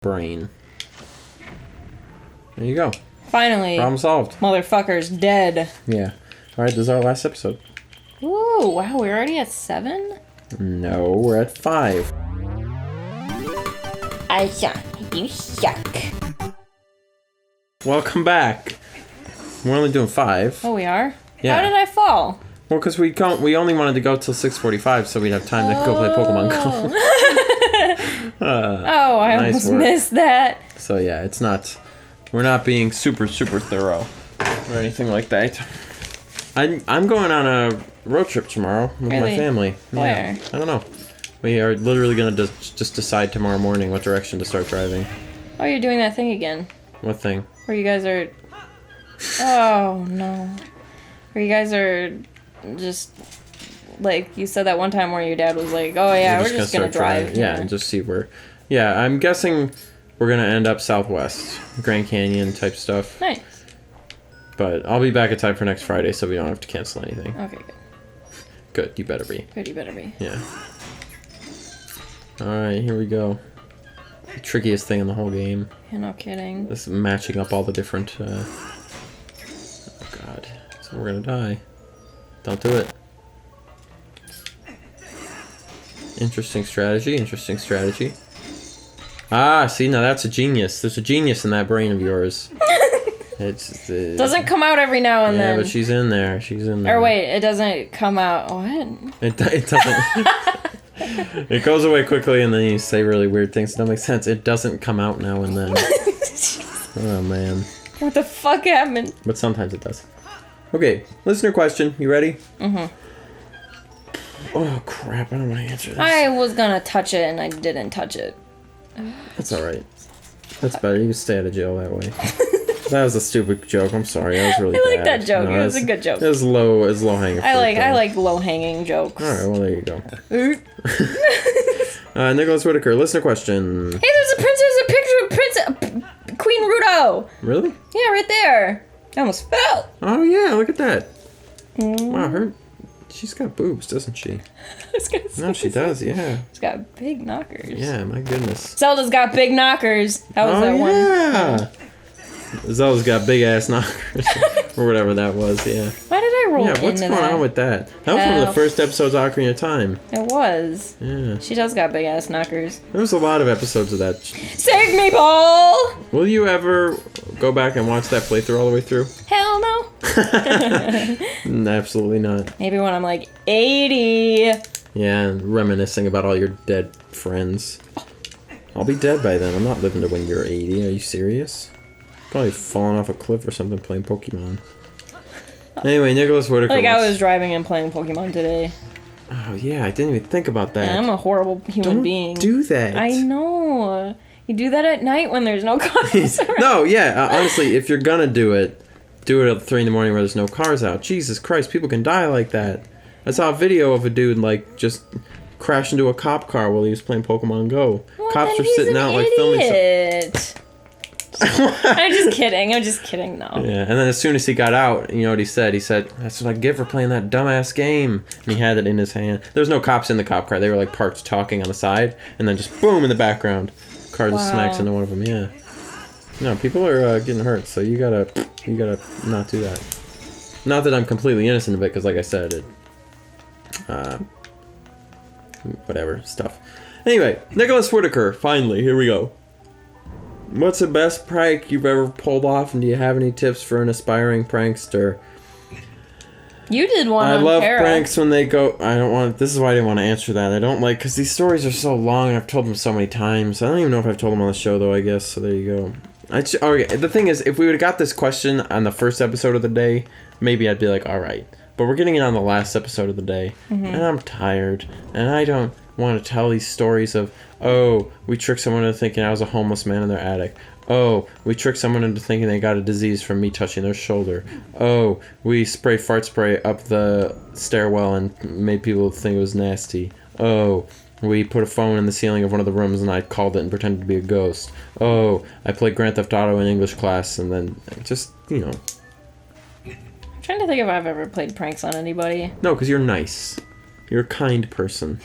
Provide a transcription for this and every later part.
brain. There you go. Finally. Problem solved. Motherfucker's dead. Yeah. Alright, this is our last episode. Ooh, wow, we're already at 7? No, we're at 5. Aysha, you suck. Welcome back. We're only doing 5. Oh, we are? Yeah. How did I fall? Well, because we only wanted to go till 6:45 so we'd have time to go play Pokemon Go. I nice almost work. missed that. So yeah, we're not being super thorough or anything like that. I'm going on a road trip tomorrow with my Really? family. Where? Yeah, I don't know. We are literally going to just decide tomorrow morning what direction to start driving. Oh, you're doing that thing again. What thing? Where you guys are... Oh, no. Where you guys are just... Like, you said that one time where your dad was like, oh yeah, we're just gonna drive. Yeah, and just see where... Yeah, I'm guessing we're going to end up southwest. Grand Canyon type stuff. Nice. But I'll be back in time for next Friday so we don't have to cancel anything. Okay, good. Good, you better be. Good, you better be. Yeah. Alright, here we go. The trickiest thing in the whole game. You're no kidding. This matching up all the different, Oh god. So we're gonna die. Don't do it. Interesting strategy. Ah, see, now that's a genius. There's a genius in that brain of yours. Doesn't come out every now and then. Yeah, but she's in there. Or wait, it doesn't come out. What? It doesn't. It goes away quickly and then you say really weird things that don't make sense. It doesn't come out now and then. Oh, man. What the fuck happened? But sometimes it does. Okay, listener question. You ready? Mm-hmm. Oh, crap. I don't want to answer this. I was gonna touch it and I didn't touch it. That's alright. That's better. You can stay out of jail that way. That was a stupid joke. I'm sorry. That was really bad. I like that joke. No, it was a good joke. It was low hanging fruit. I like low hanging jokes. Alright, well, there you go. Nicholas Whitaker, listener question. Hey, there's a picture of Princess Queen Rudo. Really? Yeah, right there. I almost fell. Oh, yeah. Look at that. Wow, she's got boobs, doesn't she? No, she does, yeah. She's got big knockers. Yeah, my goodness. Zelda's got big knockers. That was that one. Yeah. Zelda's got big ass knockers. Or whatever that was, yeah. Why did I roll into that? Yeah, what's going on with that? That was one of the first episodes of Ocarina of Time. It was. Yeah. She does got big ass knockers. There was a lot of episodes of that. Save me, Paul! Will you ever go back and watch that playthrough all the way through? Hell no. Absolutely not. Maybe when I'm like 80. Yeah, and reminiscing about all your dead friends. I'll be dead by then. I'm not living to when you're 80. Are you serious? Probably falling off a cliff or something playing Pokemon. Anyway, Nicholas Whitaker. Like I was driving and playing Pokemon today. Oh yeah, I didn't even think about that. And I'm a horrible human being. Don't do that. I know. You do that at night when there's no cars around. No, yeah. Honestly, if you're gonna do it at 3 in the morning where there's no cars out. Jesus Christ, people can die like that. I saw a video of a dude like just crash into a cop car while he was playing Pokemon Go. Well, Cops then are sitting out like filming. I'm just kidding, no. Yeah, and then as soon as he got out, you know what he said? He said, "That's what I get for playing that dumbass game." And he had it in his hand. There was no cops in the cop car. They were like parked talking on the side, and then just boom in the background. Car just smacks into one of them. Yeah. No, people are getting hurt, so you gotta not do that. Not that I'm completely innocent of it, because like I said, it, whatever stuff. Anyway, Nicholas Whitaker. Finally, here we go. What's the best prank you've ever pulled off, and do you have any tips for an aspiring prankster? You did one on I love Kara. pranks when they go... This is why I didn't want to answer that. I don't like... Because these stories are so long, and I've told them so many times. I don't even know if I've told them on the show, though, I guess. So there you go. Okay, the thing is, if we would have got this question on the first episode of the day, maybe I'd be like, alright. But we're getting it on the last episode of the day. Mm-hmm. And I'm tired. And I don't want to tell these stories of... Oh, we tricked someone into thinking I was a homeless man in their attic. Oh, we tricked someone into thinking they got a disease from me touching their shoulder. Oh, we sprayed fart spray up the stairwell and made people think it was nasty. Oh, we put a phone in the ceiling of one of the rooms and I called it and pretended to be a ghost. Oh, I played Grand Theft Auto in English class and then just, you know. I'm trying to think if I've ever played pranks on anybody. No, because you're nice. You're a kind person.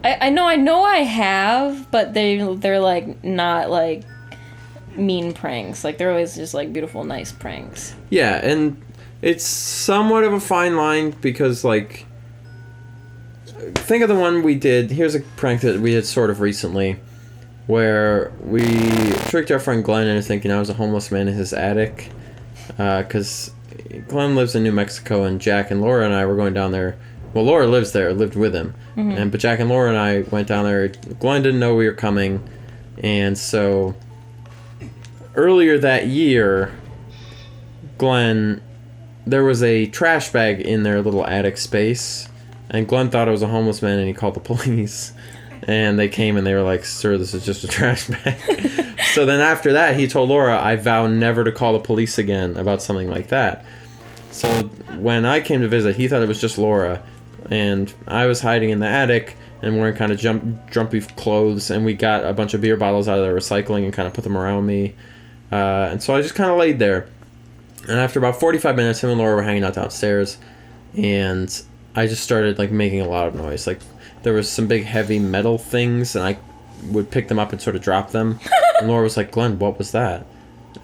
I know I have, but they're like not like mean pranks. Like they're always just like beautiful, nice pranks. Yeah, and it's somewhat of a fine line because like, think of the one we did. Here's a prank that we did sort of recently, where we tricked our friend Glenn into thinking I was a homeless man in his attic, because Glenn lives in New Mexico, and Jack and Laura and I were going down there. Well, Laura lived with him, but Jack and Laura and I went down there. Glenn didn't know we were coming, and so earlier that year, there was a trash bag in their little attic space, and Glenn thought it was a homeless man, and he called the police. And they came and they were like, "Sir, this is just a trash bag." So then after that, he told Laura, "I vow never to call the police again about something like that." So when I came to visit, he thought it was just Laura. And I was hiding in the attic and wearing kind of jumpy clothes. And we got a bunch of beer bottles out of the recycling and kind of put them around me. And so I just kind of laid there. And after about 45 minutes, him and Laura were hanging out downstairs. And I just started like making a lot of noise. Like, there was some big heavy metal things, and I would pick them up and sort of drop them. And Laura was like, "Glenn, what was that?"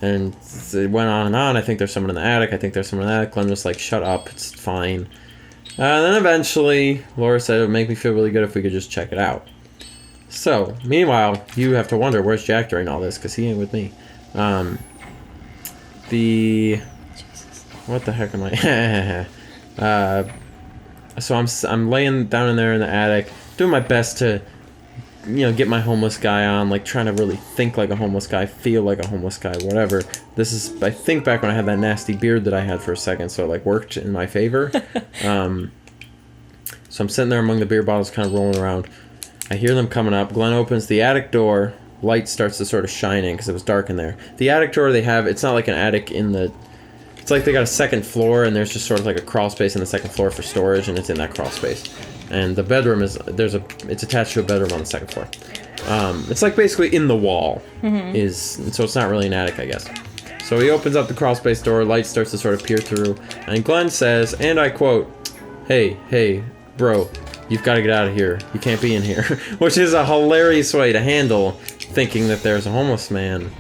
And it went on and on. "I think there's someone in the attic. I think there's someone in the attic." Glenn was like, "Shut up, it's fine." And then eventually, Laura said it would make me feel really good if we could just check it out. So, meanwhile, you have to wonder, where's Jack during all this? Because he ain't with me. What the heck am I? So I'm laying down in there in the attic, doing my best to, get my homeless guy on, like trying to really think like a homeless guy, feel like a homeless guy, whatever. This is, I think, back when I had that nasty beard that I had for a second, so it like worked in my favor. So I'm sitting there among the beer bottles, kind of rolling around. I hear them coming up. Glenn opens the attic door. Light starts to sort of shine in because it was dark in there. The attic door they have, it's not like an attic in the... It's like they got a second floor, and there's just sort of like a crawl space in the second floor for storage, and it's in that crawl space. And the bedroom is it's attached to a bedroom on the second floor. It's like basically in the wall, so it's not really an attic, I guess. So he opens up the crawl space door, light starts to sort of peer through, and Glenn says, and I quote, "Hey, bro, you've got to get out of here. You can't be in here," which is a hilarious way to handle thinking that there's a homeless man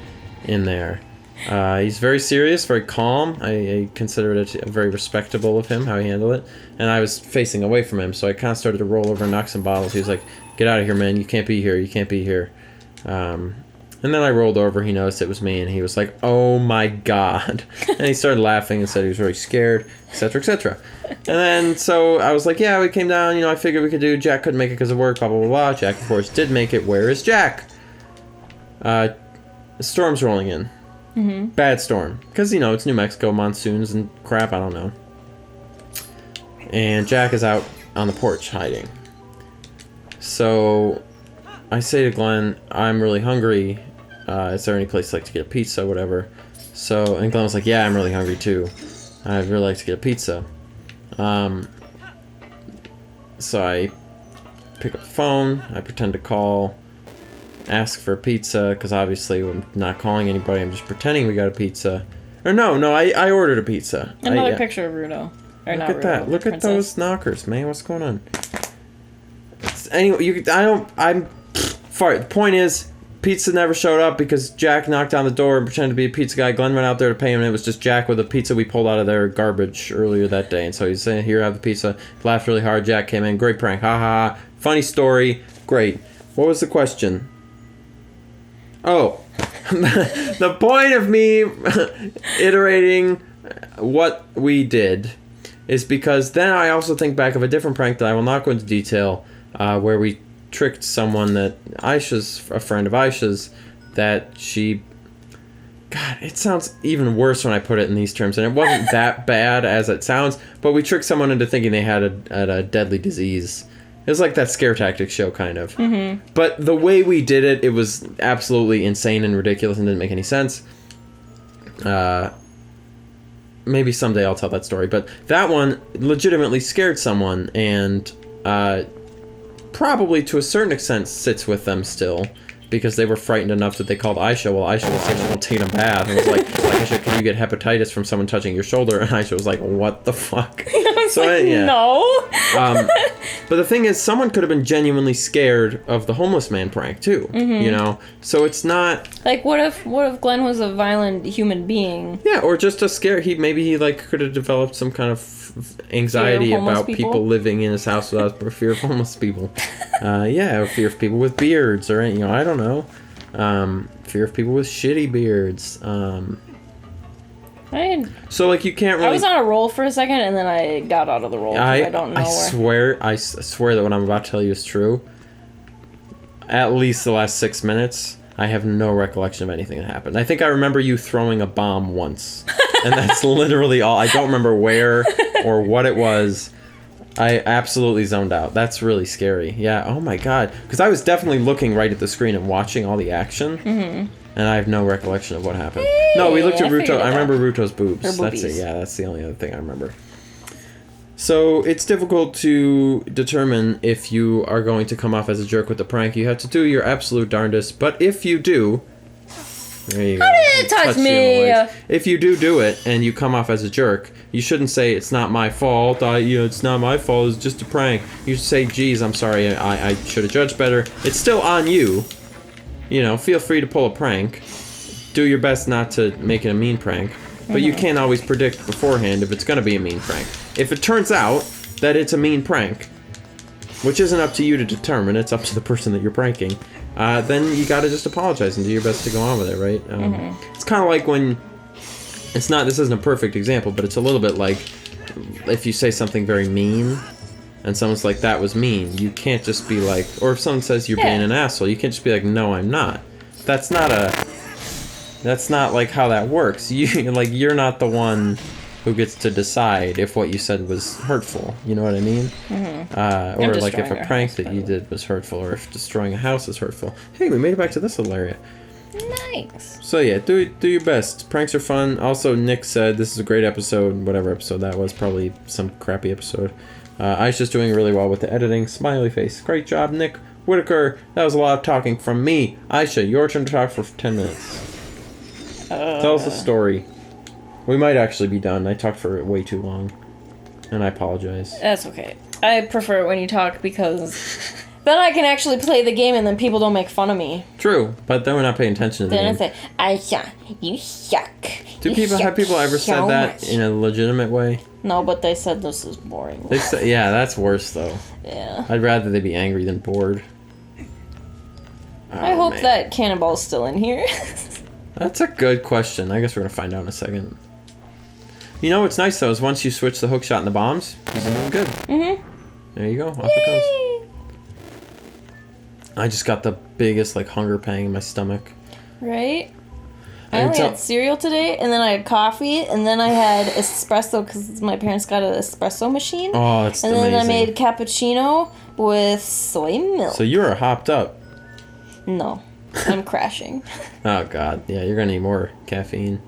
in there. He's very serious, very calm. I consider it very respectable of him, how he handled it. And I was facing away from him, so I kind of started to roll over and knock some bottles. He was like, "Get out of here, man. You can't be here. You can't be here." And then I rolled over. He noticed it was me, and he was like, "Oh, my God." And he started laughing and said he was very scared, etc., etc. And then, so I was like, "Yeah, we came down. I figured we could do. Jack couldn't make it because of work, blah, blah, blah, blah." Jack, of course, did make it. Where is Jack? The storm's rolling in. Bad storm. Because, it's New Mexico, monsoons and crap, I don't know. And Jack is out on the porch hiding. So I say to Glenn, "I'm really hungry. Is there any place like to get a pizza, whatever?" And Glenn was like, "Yeah, I'm really hungry too. I'd really like to get a pizza." So I pick up the phone, I pretend to call, ask for a pizza, because obviously I'm not calling anybody, I'm just pretending we got a pizza. Or no, I ordered a pizza. Another picture of Rudo. Or look not at Rudo, that. Look Princess. at those knockers, man. What's going on? The point is, pizza never showed up because Jack knocked on the door and pretended to be a pizza guy. Glenn went out there to pay him, and it was just Jack with a pizza we pulled out of their garbage earlier that day. And so he's saying, "Here, have the pizza." Laughed really hard. Jack came in. Great prank. Ha ha ha. Funny story. Great. What was the question? Oh. The point of me iterating what we did is because then I also think back of a different prank that I will not go into detail, where we tricked someone that Aysha's a friend of Aysha's, that she... God, it sounds even worse when I put it in these terms, and it wasn't that bad as it sounds, but we tricked someone into thinking they had a deadly disease. It was like that scare tactics show, kind of. But the way we did it, it was absolutely insane and ridiculous and didn't make any sense. Maybe someday I'll tell that story, but that one legitimately scared someone, and probably to a certain extent sits with them still, because they were frightened enough that they called Aysha. Well, Aysha was saying, "Well, taking a bath," and it was like, "Aysha, can you get hepatitis from someone touching your shoulder?" And Aysha was like, "What the fuck?" No. But the thing is, someone could have been genuinely scared of the homeless man prank too. You know, so it's not like what if Glenn was a violent human being? Yeah, or just a scare. Maybe he like could have developed some kind of anxiety about people living in his house without fear of homeless people. Or fear of people with beards, or I don't know. Fear of people with shitty beards. So like you can't really. I was on a roll for a second, and then I got out of the roll. I don't know. I swear that what I'm about to tell you is true. At least the last 6 minutes, I have no recollection of anything that happened. I think I remember you throwing a bomb once, and that's literally all. I don't remember where or what it was. I absolutely zoned out. That's really scary. Yeah. Oh my god. Because I was definitely looking right at the screen and watching all the action. And I have no recollection of what happened. No, we looked at Ruto. I remember Ruto's boobs. That's it. Yeah, that's the only other thing I remember. So it's difficult to determine if you are going to come off as a jerk with the prank. You have to do your absolute darndest. But if you do, there you go. How did it touch me? If you do it and you come off as a jerk, you shouldn't say it's not my fault. It's not my fault. It's just a prank. You should say, "Geez, I'm sorry. I should have judged better." It's still on you. Feel free to pull a prank. Do your best not to make it a mean prank. But you can't always predict beforehand if it's going to be a mean prank. If it turns out that it's a mean prank, which isn't up to you to determine, it's up to the person that you're pranking, then you got to just apologize and do your best to go on with it, right? It's kind of like when... this isn't a perfect example, but it's a little bit like if you say something very mean... and someone's like, that was mean. You can't just be like... or if someone says you're being an asshole, you can't just be like, no, I'm not. That's not like how that works. You're not the one who gets to decide if what you said was hurtful. You know what I mean? Or like if a prank that you did was hurtful, or if destroying a house is hurtful. Hey, we made it back to this little area. Nice. So yeah, do your best. Pranks are fun. Also, Nick said this is a great episode. Whatever episode that was, probably some crappy episode. Aisha's doing really well with the editing. Smiley face. Great job, Nick Whitaker. That was a lot of talking from me. Aisha, your turn to talk for 10 minutes. Tell us a story. We might actually be done. I talked for way too long. And I apologize. That's okay. I prefer it when you talk because then I can actually play the game and then people don't make fun of me. True, but then we're not paying attention to the game. Then I say, Aisha, you suck. Have people ever said that in a legitimate way? No, but they said this is boring. Yeah, that's worse though. Yeah. I'd rather they be angry than bored. I hope that Cannonball's still in here. That's a good question. I guess we're gonna find out in a second. What's nice though is once you switch the hookshot and the bombs, he's doing good. There you go. Off it goes. I just got the biggest hunger pang in my stomach. Right? I only had cereal today, and then I had coffee, and then I had espresso because my parents got an espresso machine. Oh, that's amazing. And then I made cappuccino with soy milk. So you are hopped up. No, I'm crashing. Oh, God. Yeah, you're going to need more caffeine.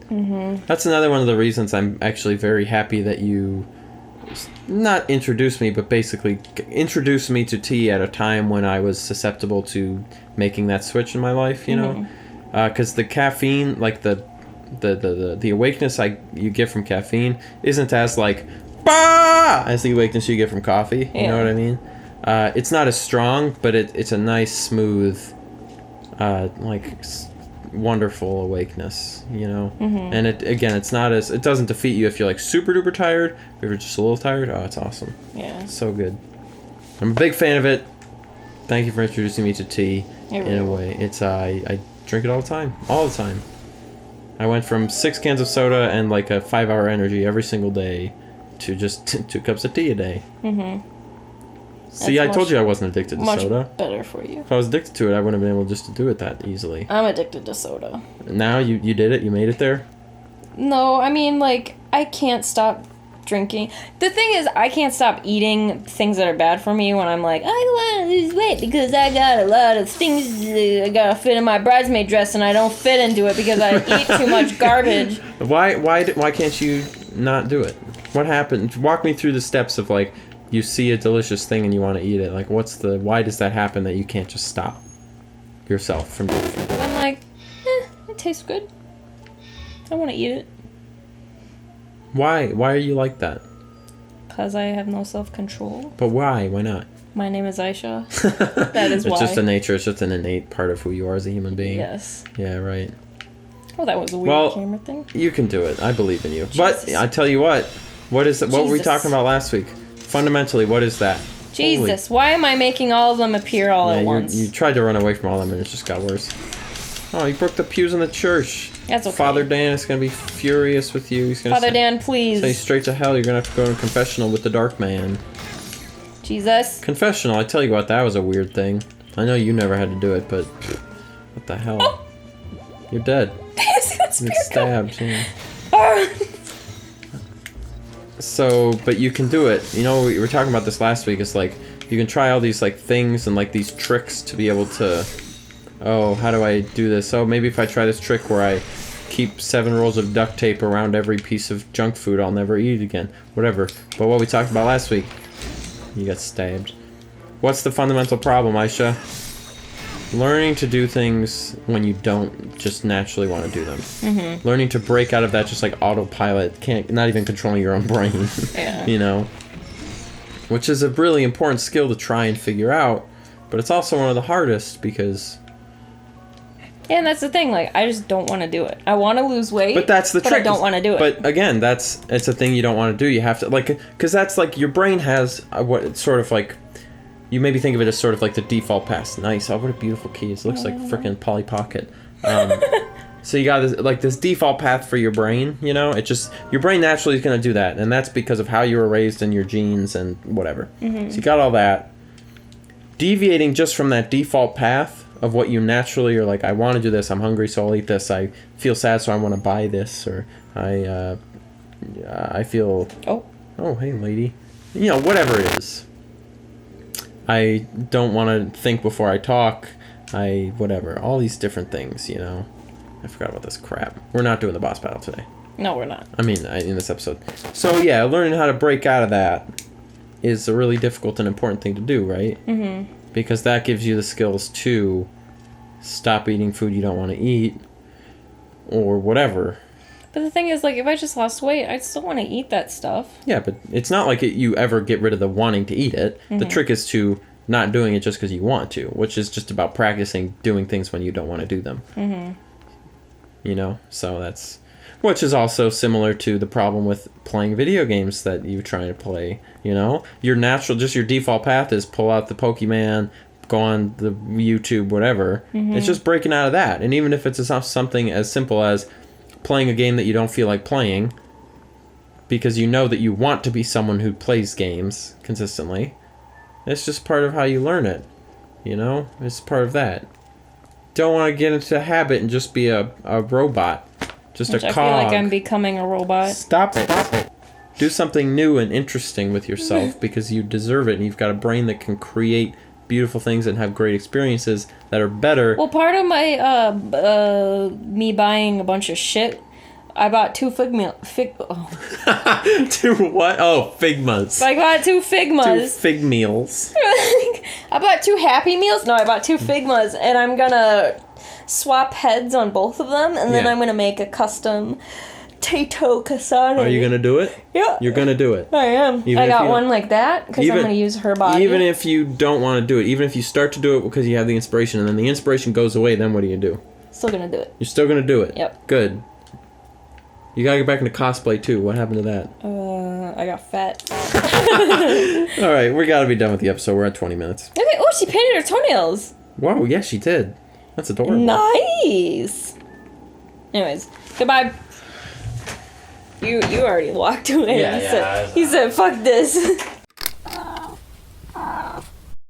That's another one of the reasons I'm actually very happy that you not introduced me, but basically introduced me to tea at a time when I was susceptible to making that switch in my life, know? Because the caffeine, the awakeness you get from caffeine isn't as bah! As the awakeness you get from coffee. You know what I mean? It's not as strong, but it's a nice, smooth, wonderful awakeness. And it's not as it doesn't defeat you if you're super duper tired. If you're just a little tired, oh, it's awesome. Yeah, it's so good. I'm a big fan of it. Thank you for introducing me to tea. In a way, it's I drink it all the time. I went from 6 cans of soda and a 5-hour energy every single day to just 2 cups of tea a day. See, I told you I wasn't addicted to soda. Much better for you. If I was addicted to it, I wouldn't have been able just to do it that easily. I'm addicted to soda. Now you did it? You made it there? No, I mean, I can't stop drinking. The thing is, I can't stop eating things that are bad for me when I'm I want to lose weight because I got a lot of things I gotta fit in my bridesmaid dress and I don't fit into it because I eat too much garbage. Why can't you not do it? What happened? Walk me through the steps of you see a delicious thing and you want to eat it. Why does that happen that you can't just stop yourself from doing it? I'm it tastes good. I want to eat it. Why are you like that? Because I have no self-control. But why? Why not? My name is Aysha. That is why. It's just a nature. It's just an innate part of who you are as a human being. Yes. Yeah, right. Oh, that was a weird camera thing. You can do it. I believe in you. Jesus. But I tell you what is that? What were we talking about last week? Fundamentally, what is that? Jesus, why am I making all of them appear all at once? You tried to run away from all of them and it just got worse. Oh, you broke the pews in the church. That's okay. Father Dan is going to be furious with you. He's going Father Dan, please. Say straight to hell. You're going to have to go to confessional with the dark man. Jesus. Confessional, I tell you what, that was a weird thing. I know you never had to do it, but what the hell? Oh. You're dead. You You're stabbed. Yeah. Ah. So, but you can do it. You know, we were talking about this last week. It's like you can try all these like things and like these tricks to be able to. Oh, how do I do this? Oh, maybe if I try this trick where I keep 7 rolls of duct tape around every piece of junk food, I'll never eat it again. Whatever. But what we talked about last week, you got stabbed. What's the fundamental problem, Aysha? Learning to do things when you don't just naturally want to do them. Mm-hmm. Learning to break out of that just like autopilot, not even controlling your own brain. Yeah. You know? Which is a really important skill to try and figure out, but it's also one of the hardest because... Yeah, and that's the thing, like, I just don't want to do it. I want to lose weight, but that's the trick. I don't want to do it. But again, it's a thing you don't want to do. You have to, like, because that's like, your brain has what it's sort of like, you maybe think of it as sort of like the default path. Nice, oh, what a beautiful keys. It looks like freaking Polly Pocket. So you got this default path for your brain, you know? It just, your brain naturally is going to do that, and that's because of how you were raised and your genes and whatever. Mm-hmm. So you got all that. Deviating just from that default path of what you naturally are like, I want to do this, I'm hungry, so I'll eat this, I feel sad, so I want to buy this, or I feel... Oh, hey, lady. You know, whatever it is. I don't want to think before I talk, whatever. All these different things, you know. I forgot about this crap. We're not doing the boss battle today. No, we're not. I mean, in this episode. So, yeah, learning how to break out of that is a really difficult and important thing to do, right? Mm-hmm. Because that gives you the skills to stop eating food you don't want to eat, or whatever. But the thing is, like, if I just lost weight, I'd still want to eat that stuff. Yeah, but it's not like you ever get rid of the wanting to eat it. Mm-hmm. The trick is to not doing it just because you want to, which is just about practicing doing things when you don't want to do them. Mm-hmm. You know? So that's... Which is also similar to the problem with playing video games that you're trying to play, you know? Your default path is pull out the Pokemon, go on the YouTube, whatever. Mm-hmm. It's just breaking out of that. And even if it's something as simple as playing a game that you don't feel like playing, because you know that you want to be someone who plays games consistently, it's just part of how you learn it, you know? It's part of that. Don't want to get into a habit and just be a robot. Just Which a cog. I feel like I'm becoming a robot. Stop it. Do something new and interesting with yourself because you deserve it, and you've got a brain that can create beautiful things and have great experiences that are better. Well, part of my me buying a bunch of shit, I bought 2 Two what? Oh, Figmas. I bought 2 Figmas. 2 Fig meals. I bought 2 Happy Meals. No, I bought 2 Figmas, and I'm gonna swap heads on both of them, and then I'm gonna make a custom Tato Kasane. Are you gonna do it? Yeah. You're gonna do it. I am. I got one like that because I'm gonna use her body. Even if you don't want to do it, even if you start to do it because you have the inspiration, and then the inspiration goes away, then what do you do? Still gonna do it. You're still gonna do it. Yep. Good. You gotta get back into cosplay too. What happened to that? I got fat. All right, we gotta be done with the episode. We're at 20 minutes. Okay. Oh, she painted her toenails. Wow. Yeah, she did. That's adorable. Nice. Anyways, goodbye. You already walked away. Yeah, He said, fuck this.